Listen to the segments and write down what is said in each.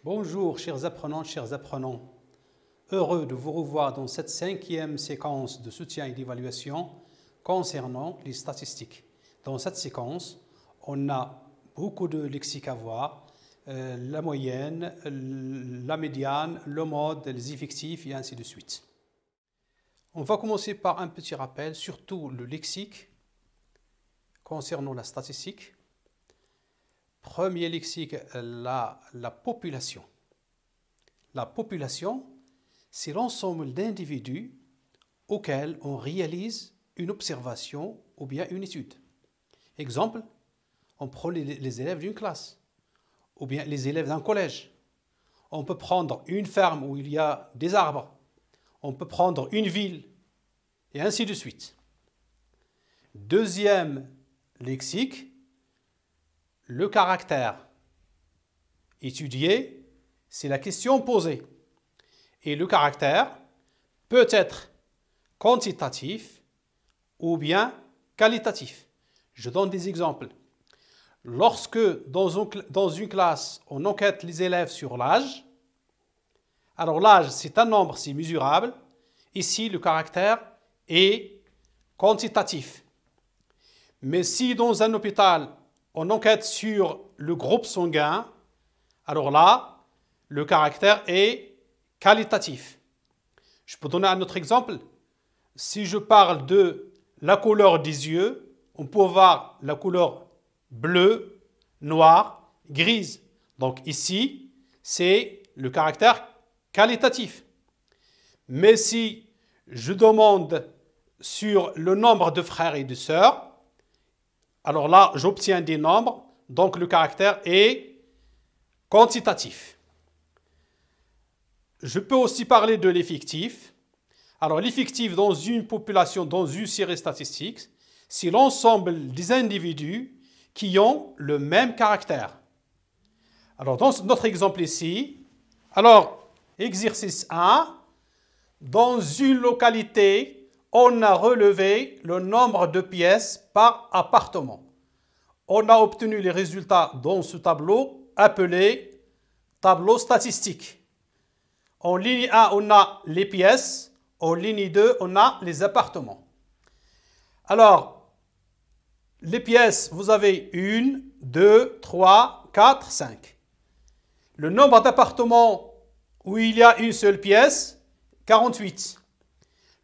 Bonjour chers apprenants. Heureux de vous revoir dans cette 5e séquence de soutien et d'évaluation concernant les statistiques. Dans cette séquence, on a beaucoup de lexiques à voir, la moyenne, la médiane, le mode, les effectifs et ainsi de suite. On va commencer par un petit rappel, surtout le lexique concernant la statistique. Premier lexique, la population. La population, c'est l'ensemble d'individus auxquels on réalise une observation ou bien une étude. Exemple, on prend les élèves d'une classe ou bien les élèves d'un collège. On peut prendre une ferme où il y a des arbres. On peut prendre une ville et ainsi de suite. Deuxième lexique, le caractère. Étudier, c'est la question posée. Et le caractère peut être quantitatif ou bien qualitatif. Je donne des exemples. Lorsque dans une classe, on enquête les élèves sur l'âge, alors l'âge, c'est un nombre, c'est mesurable. Ici, le caractère est quantitatif. Mais si dans un hôpital, on enquête sur le groupe sanguin, alors là, le caractère est qualitatif. Je peux donner un autre exemple. Si je parle de la couleur des yeux, on peut voir la couleur bleue, noire, grise. Donc ici, c'est le caractère qualitatif. Mais si je demande sur le nombre de frères et de sœurs, alors là, j'obtiens des nombres, donc le caractère est quantitatif. Je peux aussi parler de l'effectif. Alors l'effectif dans une population, dans une série statistique, c'est l'ensemble des individus qui ont le même caractère. Alors dans notre exemple ici, alors exercice 1, dans une localité, on a relevé le nombre de pièces par appartement. On a obtenu les résultats dans ce tableau appelé tableau statistique. En ligne 1, on a les pièces. En ligne 2, on a les appartements. Alors, les pièces, vous avez 1, 2, 3, 4, 5. Le nombre d'appartements où il y a une seule pièce, 48.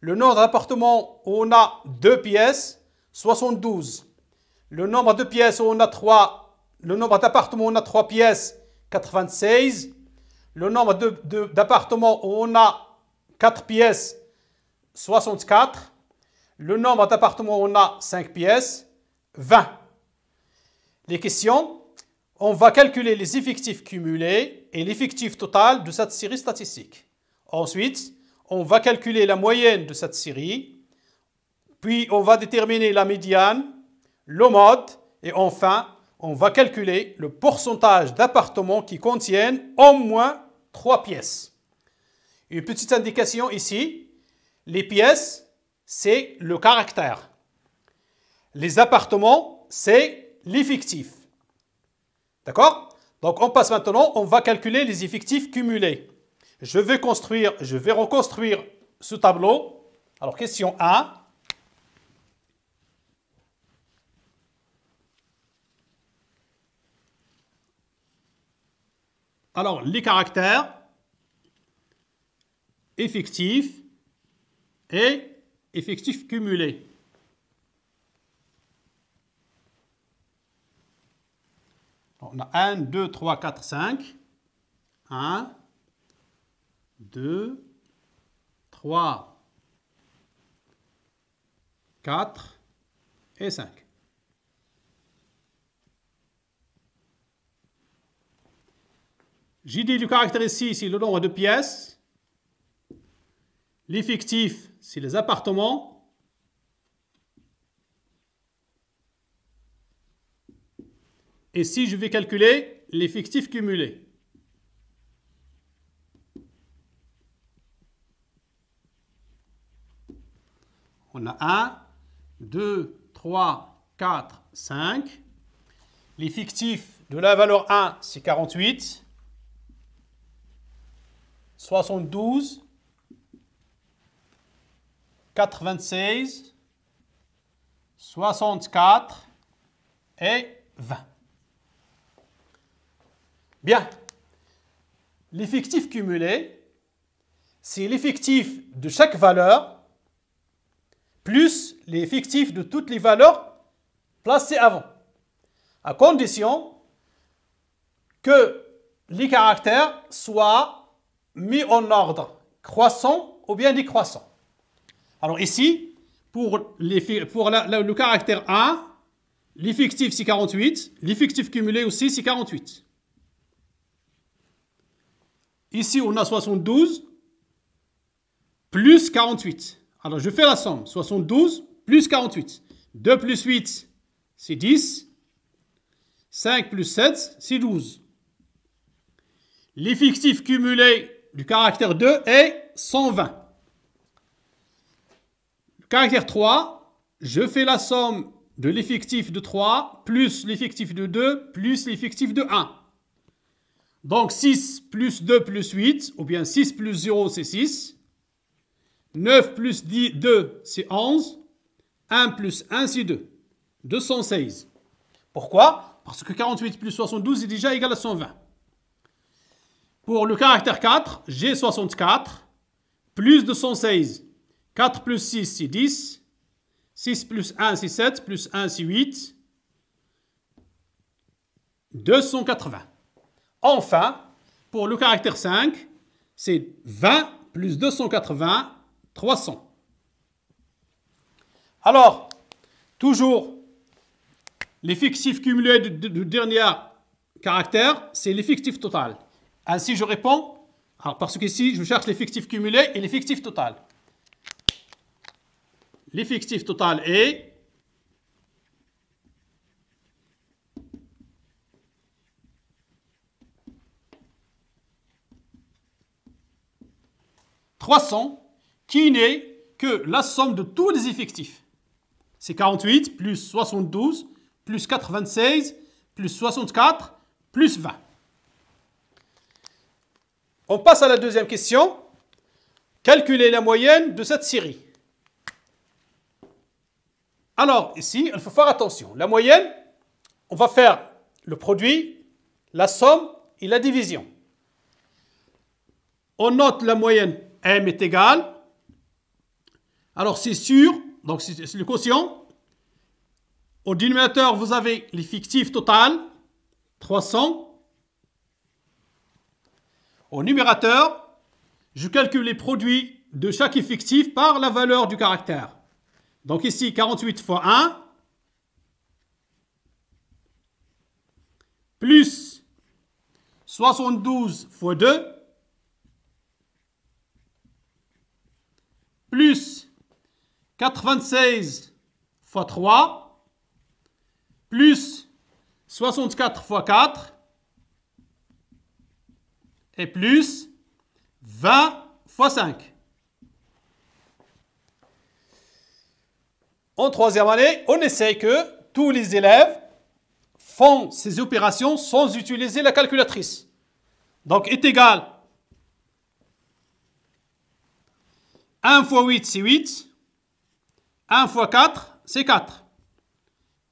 Le nombre d'appartements où on a 2 pièces, 72. Le nombre de pièces où on a 3, le nombre d'appartements où on a 3 pièces, 96. Le nombre d'appartements où on a 4 pièces, 64. Le nombre d'appartements où on a 5 pièces, 20. Les questions, on va calculer les effectifs cumulés et l'effectif total de cette série statistique. Ensuite, on va calculer la moyenne de cette série, puis on va déterminer la médiane, le mode, et enfin, on va calculer le pourcentage d'appartements qui contiennent au moins 3 pièces. Une petite indication ici, les pièces, c'est le caractère. Les appartements, c'est l'effectif. D'accord? Donc on passe maintenant, on va calculer les effectifs cumulés. Je vais reconstruire ce tableau. Alors, question 1. Alors, les caractères, effectifs et effectifs cumulés. On a 1, 2, 3, 4, 5. 1, 2, 3, 4 et 5. J'ai dit le caractère ici, c'est le nombre de pièces. L'effectif, c'est les appartements. Et si je vais calculer l'effectif cumulé. On a 1, 2, 3, 4, 5. L'effectif de la valeur 1, c'est 48. 72, 96, 64 et 20. Bien. L'effectif cumulé, c'est l'effectif de chaque valeur plus l'effectif de toutes les valeurs placées avant, à condition que les caractères soient mis en ordre croissant ou bien décroissant. Alors ici, pour le caractère 1, l'effectif c'est 48, l'effectif cumulé aussi c'est 48. Ici, on a 72 plus 48. Alors, je fais la somme. 72 plus 48. 2 plus 8, c'est 10. 5 plus 7, c'est 12. L'effectif cumulé du caractère 2 est 120. Le caractère 3, je fais la somme de l'effectif de 3 plus l'effectif de 2 plus l'effectif de 1. Donc 6 plus 2 plus 8, ou bien 6 plus 0, c'est 6. 9 plus 2, c'est 11. 1 plus 1, c'est 2. 216. Pourquoi? Parce que 48 plus 72 est déjà égal à 120. Pour le caractère 4, j'ai 64 plus 216. 4 plus 6, c'est 10. 6 plus 1, c'est 7. Plus 1, c'est 8. 280. Enfin, pour le caractère 5, c'est 20 plus 280, 300. Alors, toujours, l'effectif cumulé du dernier caractère, c'est l'effectif total. Ainsi, je réponds, alors parce qu'ici, je cherche l'effectif cumulé et l'effectif total. L'effectif total est 300, qui n'est que la somme de tous les effectifs. C'est 48 plus 72 plus 96 plus 64 plus 20. On passe à la deuxième question. Calculer la moyenne de cette série. Alors, ici, il faut faire attention. La moyenne, on va faire le produit, la somme et la division. On note la moyenne M est égal. Alors, c'est sûr, donc c'est le quotient. Au dénominateur, vous avez l'effectif total, 300. Au numérateur, je calcule les produits de chaque effectif par la valeur du caractère. Donc ici, 48 fois 1, plus 72 fois 2, plus 96 fois 3, plus 64 fois 4, et plus 20 fois 5. En troisième année, on essaye que tous les élèves font ces opérations sans utiliser la calculatrice. Donc, est égal 1 fois 8, c'est 8. 1 fois 4, c'est 4.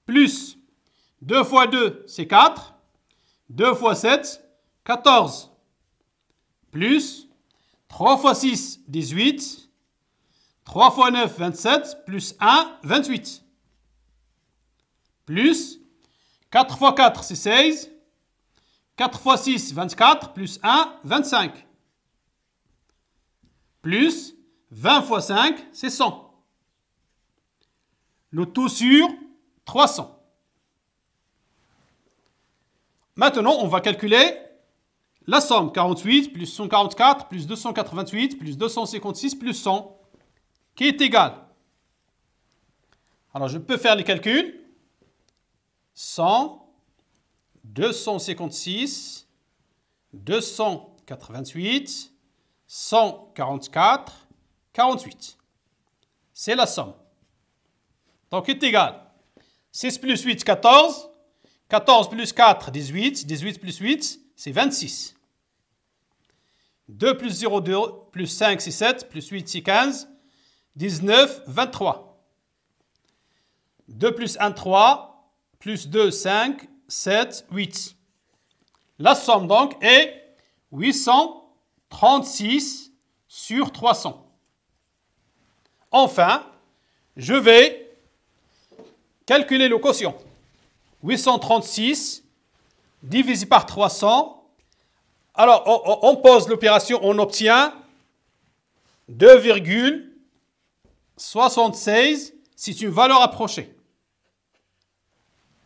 Plus 2 fois 2, c'est 4. 2 fois 7, 14. Plus 3 fois 6, 18. 3 fois 9, 27. Plus 1, 28. Plus 4 fois 4, c'est 16. 4 fois 6, 24. Plus 1, 25. Plus 20 fois 5, c'est 100. Le tout sur 300. Maintenant, on va calculer la somme. 48 plus 144 plus 288 plus 256 plus 100, qui est égal. Alors, je peux faire les calculs. 100, 256, 288, 144, 48. C'est la somme. Donc, est égal. 6 plus 8, 14. 14 plus 4, 18. 18 plus 8, c'est 26. 2 plus 0, 2, plus 5, c'est 7, plus 8, c'est 15, 19, 23. 2 plus 1, 3, plus 2, 5, 7, 8. La somme donc est 836 sur 300. Enfin, je vais calculer le quotient. 836 divisé par 300. Alors, on pose l'opération, on obtient 2,76. C'est une valeur approchée.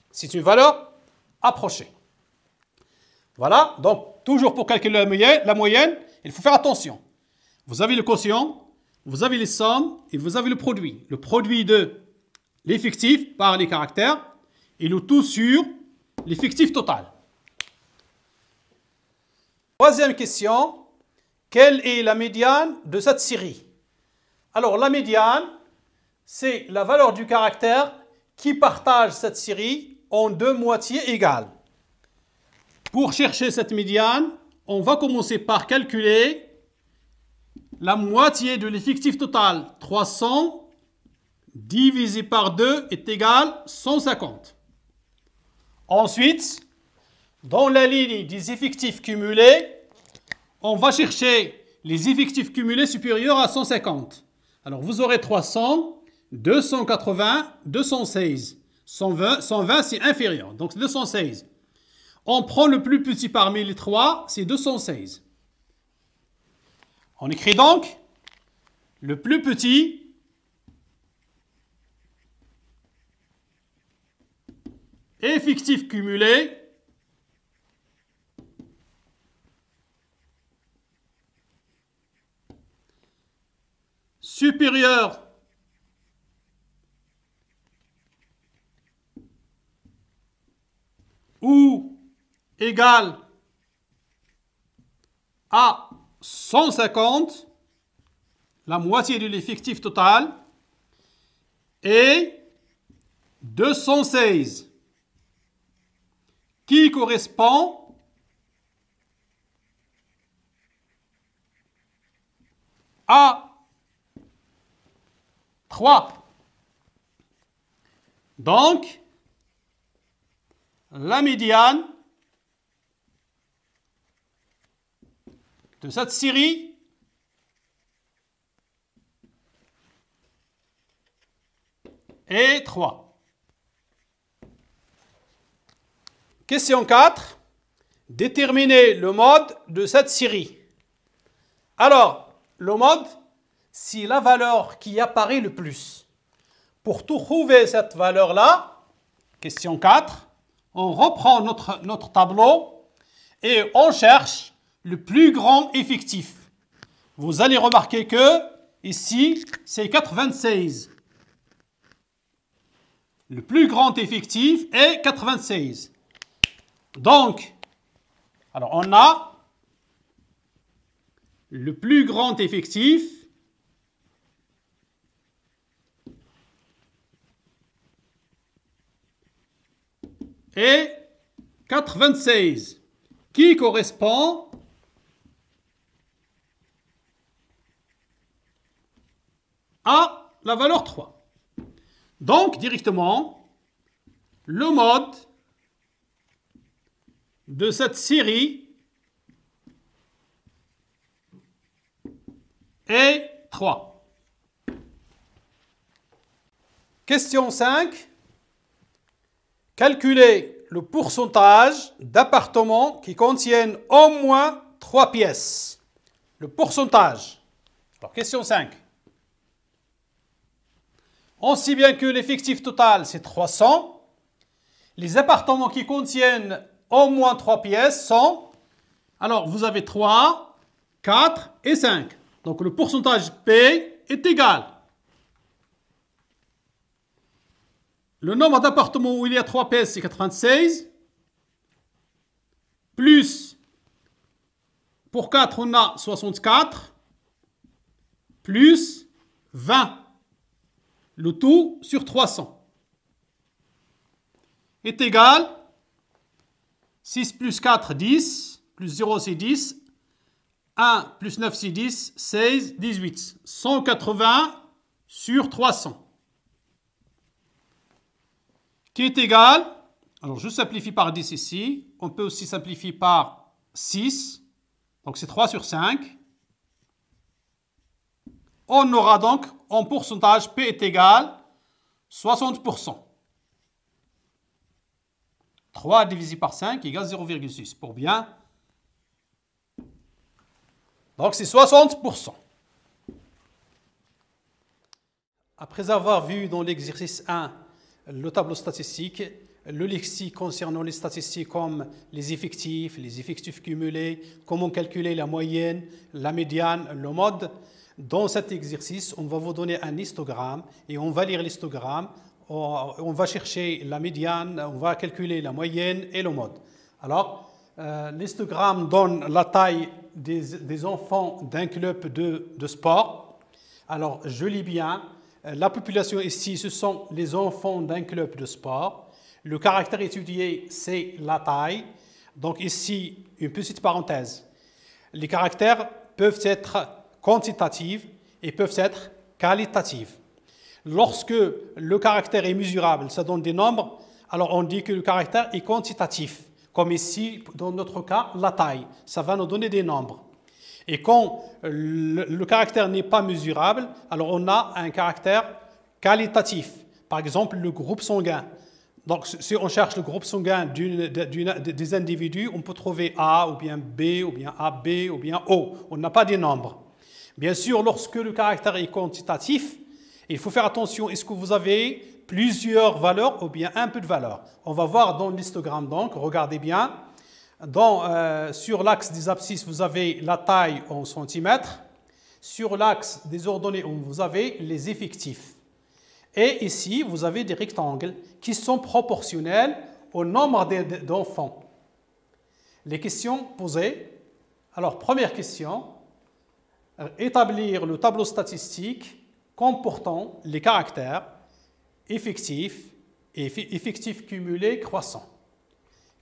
C'est une valeur approchée. Voilà, donc toujours pour calculer la moyenne, il faut faire attention. Vous avez le quotient, vous avez les sommes et vous avez le produit. Le produit de l'effectif par les caractères et le tout sur l'effectif total. Troisième question, quelle est la médiane de cette série? Alors la médiane, c'est la valeur du caractère qui partage cette série en deux moitiés égales. Pour chercher cette médiane, on va commencer par calculer la moitié de l'effectif total. 300 divisé par 2 est égal à 150. Ensuite, dans la ligne des effectifs cumulés, on va chercher les effectifs cumulés supérieurs à 150. Alors vous aurez 300, 280, 216. 120 c'est inférieur, donc c'est 216. On prend le plus petit parmi les trois, c'est 216. On écrit donc le plus petit effectif cumulé supérieur ou égal à 150, la moitié de l'effectif total, et 216, qui correspond à 3. Donc, la médiane de cette série est 3. Question 4. Déterminer le mode de cette série. Alors, le mode, c'est la valeur qui apparaît le plus. Pour trouver cette valeur-là, question 4, on reprend notre tableau et on cherche le plus grand effectif. Vous allez remarquer que ici, c'est 96. Le plus grand effectif est 96. Donc, alors on a le plus grand effectif est 96, qui correspond à la valeur 3. Donc, directement, le mode de cette série est 3. Question 5. Calculer le pourcentage d'appartements qui contiennent au moins 3 pièces. Le pourcentage. Alors, question 5. On sait bien que l'effectif total, c'est 300. Les appartements qui contiennent au moins 3 pièces sont... Alors, vous avez 3, 4 et 5. Donc, le pourcentage P est égal. Le nombre d'appartements où il y a 3 pièces, c'est 96. Plus, pour 4, on a 64. Plus 20. Le tout sur 300 est égal 6 plus 4, 10, plus 0 c'est 10, 1 plus 9, c'est 10, 16, 18. 180 sur 300. Qui est égal, alors je simplifie par 10 ici, on peut aussi simplifier par 6, donc c'est 3 sur 5. On aura donc en pourcentage P est égal 60%. 3 divisé par 5 égale 0,6 pour bien. Donc c'est 60%. Après avoir vu dans l'exercice 1 le tableau statistique, le lexique concernant les statistiques comme les effectifs cumulés, comment calculer la moyenne, la médiane, le mode, dans cet exercice, on va vous donner un histogramme et on va lire l'histogramme, on va chercher la médiane, on va calculer la moyenne et le mode. Alors, l'histogramme donne la taille des enfants d'un club de sport. Alors, je lis bien. La population ici, ce sont les enfants d'un club de sport. Le caractère étudié, c'est la taille. Donc ici, une petite parenthèse. Les caractères peuvent être quantitatifs et peuvent être qualitatifs. Lorsque le caractère est mesurable, ça donne des nombres, alors on dit que le caractère est quantitatif. Comme ici, dans notre cas, la taille. Ça va nous donner des nombres. Et quand le caractère n'est pas mesurable, alors on a un caractère qualitatif. Par exemple, le groupe sanguin. Donc, si on cherche le groupe sanguin des individus, on peut trouver A, ou bien B, ou bien AB, ou bien O. On n'a pas des nombres. Bien sûr, lorsque le caractère est quantitatif, il faut faire attention. Est-ce que vous avez plusieurs valeurs ou bien un peu de valeurs? On va voir dans l'histogramme, donc, regardez bien. Sur l'axe des abscisses, vous avez la taille en centimètres. Sur l'axe des ordonnées, vous avez les effectifs. Et ici, vous avez des rectangles qui sont proportionnels au nombre d'enfants. Les questions posées. Alors, première question. Établir le tableau statistique comportant les caractères effectifs et effectifs cumulés croissants.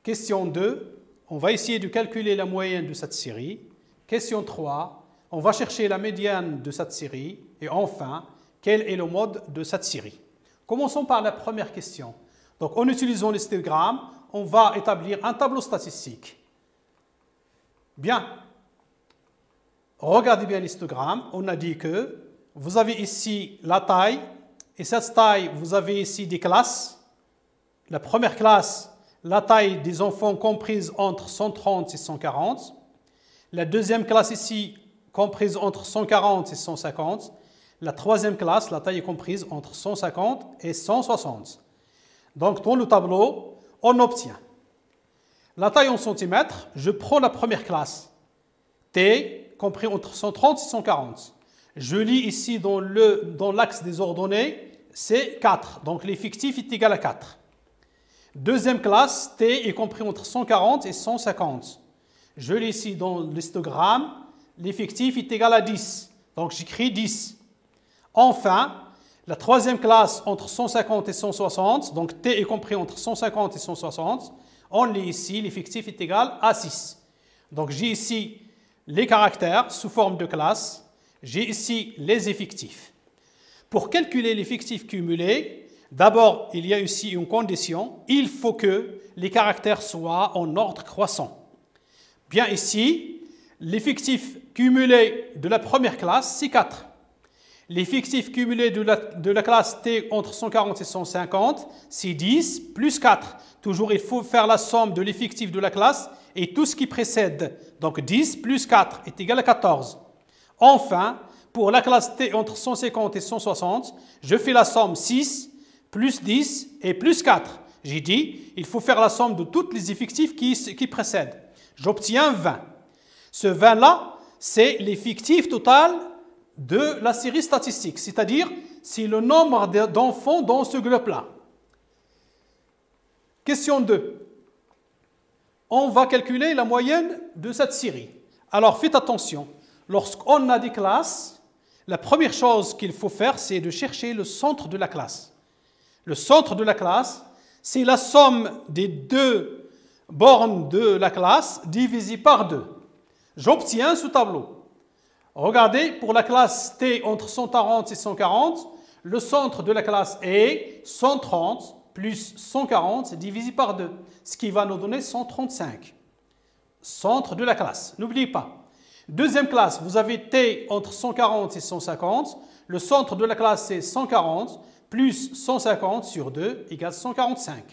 Question 2. On va essayer de calculer la moyenne de cette série. Question 3. On va chercher la médiane de cette série. Et enfin, quel est le mode de cette série? Commençons par la première question. Donc, en utilisant l'histogramme, on va établir un tableau statistique. Bien. Regardez bien l'histogramme. On a dit que vous avez ici la taille. Et cette taille, vous avez ici des classes. La première classe, la taille des enfants comprise entre 130 et 140. La deuxième classe ici, comprise entre 140 et 150. La troisième classe, la taille est comprise entre 150 et 160. Donc, dans le tableau, on obtient la taille en centimètres. Je prends la première classe, T, compris entre 130 et 140. Je lis ici dans l'axe des ordonnées, c'est 4. Donc, l'effectif est égal à 4. Deuxième classe, T est compris entre 140 et 150. Je lis ici dans l'histogramme, l'effectif est égal à 10. Donc, j'écris 10. Enfin, la troisième classe entre 150 et 160, donc T est compris entre 150 et 160, on lit ici, l'effectif est égal à 6. Donc, j'ai ici les caractères sous forme de classe, j'ai ici les effectifs. Pour calculer l'effectif cumulé, d'abord, il y a ici une condition, il faut que les caractères soient en ordre croissant. Bien ici, l'effectif cumulé de la première classe, c'est 4. L'effectif cumulé de la classe T entre 140 et 150, c'est 10 plus 4. Toujours, il faut faire la somme de l'effectif de la classe et tout ce qui précède. Donc, 10 plus 4 est égal à 14. Enfin, pour la classe T entre 150 et 160, je fais la somme 6 plus 10 et plus 4. J'ai dit, il faut faire la somme de tous les effectifs qui précèdent. J'obtiens 20. Ce 20-là, c'est l'effectif total de la série statistique, c'est-à-dire c'est le nombre d'enfants dans ce groupe-là. Question 2. On va calculer la moyenne de cette série. Alors faites attention, lorsqu'on a des classes, la première chose qu'il faut faire, c'est de chercher le centre de la classe. Le centre de la classe, c'est la somme des deux bornes de la classe divisée par 2. J'obtiens ce tableau. Regardez, pour la classe T entre 140 et 140, le centre de la classe est 130 plus 140 divisé par 2, ce qui va nous donner 135. Centre de la classe, n'oubliez pas. Deuxième classe, vous avez T entre 140 et 150. Le centre de la classe c'est 140 plus 150 sur 2 égale 145.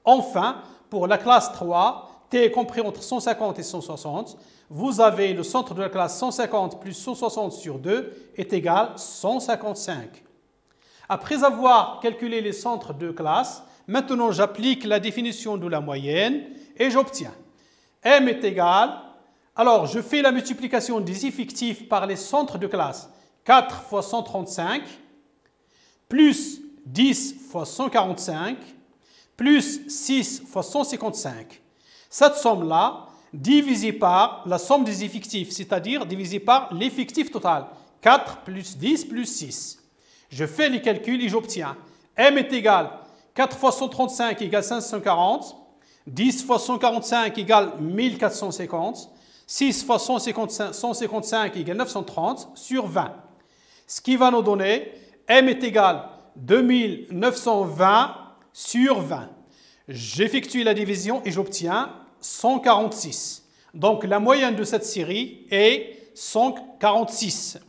Enfin, pour la classe 3, T compris entre 150 et 160, vous avez le centre de la classe 150 plus 160 sur 2 est égal à 155. Après avoir calculé les centres de classe, maintenant j'applique la définition de la moyenne et j'obtiens M est égal, alors je fais la multiplication des effectifs par les centres de classe, 4 fois 135, plus 10 fois 145, plus 6 fois 155. Cette somme-là, divisée par la somme des effectifs, c'est-à-dire divisée par l'effectif total, 4 plus 10 plus 6. Je fais les calculs et j'obtiens M est égal 4 fois 135 égale 540, 10 fois 145 égale 1450, 6 fois 155 égale 930 sur 20. Ce qui va nous donner M est égal 2920 sur 20. J'effectue la division et j'obtiens 146. Donc la moyenne de cette série est 146.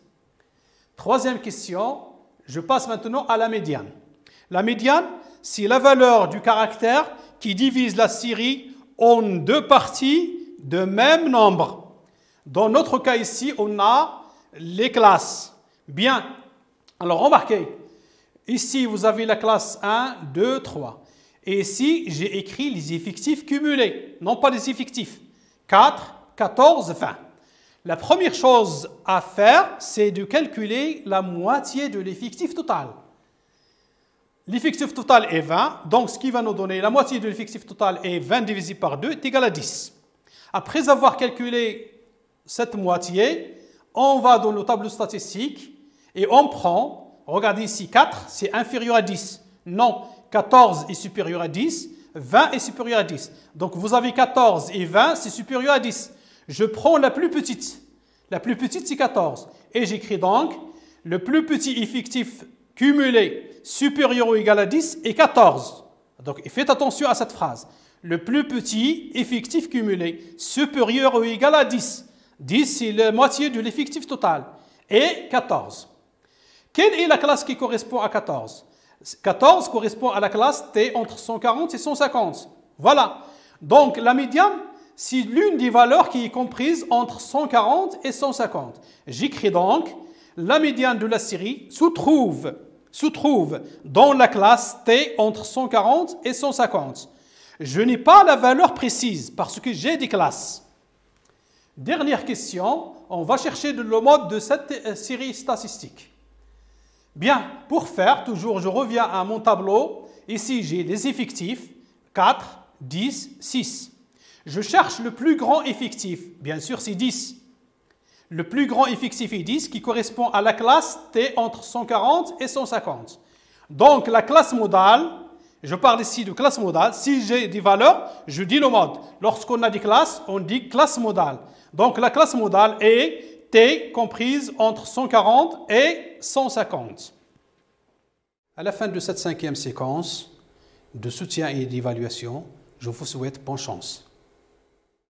Troisième question. Je passe maintenant à la médiane. La médiane, c'est la valeur du caractère qui divise la série en deux parties de même nombre. Dans notre cas ici, on a les classes. Bien, alors remarquez, ici vous avez la classe 1, 2, 3. Et ici, j'ai écrit les effectifs cumulés, non pas les effectifs. 4, 14, 20. La première chose à faire, c'est de calculer la moitié de l'effectif total. L'effectif total est 20, donc ce qui va nous donner la moitié de l'effectif total est 20 divisé par 2 est égal à 10. Après avoir calculé cette moitié, on va dans le tableau statistique et on prend, regardez ici, 4, c'est inférieur à 10. Non, 14 est supérieur à 10, 20 est supérieur à 10. Donc vous avez 14 et 20, c'est supérieur à 10. Je prends la plus petite. La plus petite, c'est 14. Et j'écris donc le plus petit effectif cumulé supérieur ou égal à 10 est 14. Donc faites attention à cette phrase. Le plus petit effectif cumulé supérieur ou égal à 10. 10, c'est la moitié de l'effectif total. Et 14. Quelle est la classe qui correspond à 14? 14 correspond à la classe T entre 140 et 150. Voilà. Donc la médiane, c'est l'une des valeurs qui est comprise entre 140 et 150. J'écris donc, la médiane de la série se trouve dans la classe T entre 140 et 150. Je n'ai pas la valeur précise parce que j'ai des classes. Dernière question, on va chercher le mode de cette série statistique. Bien, pour faire, toujours je reviens à mon tableau. Ici, j'ai les effectifs, 4, 10, 6. Je cherche le plus grand effectif, bien sûr c'est 10. Le plus grand effectif est 10 qui correspond à la classe T entre 140 et 150. Donc la classe modale, je parle ici de classe modale, si j'ai des valeurs, je dis le mode. Lorsqu'on a des classes, on dit classe modale. Donc la classe modale est T comprise entre 140 et 150. À la fin de cette 5e séquence de soutien et d'évaluation, je vous souhaite bonne chance.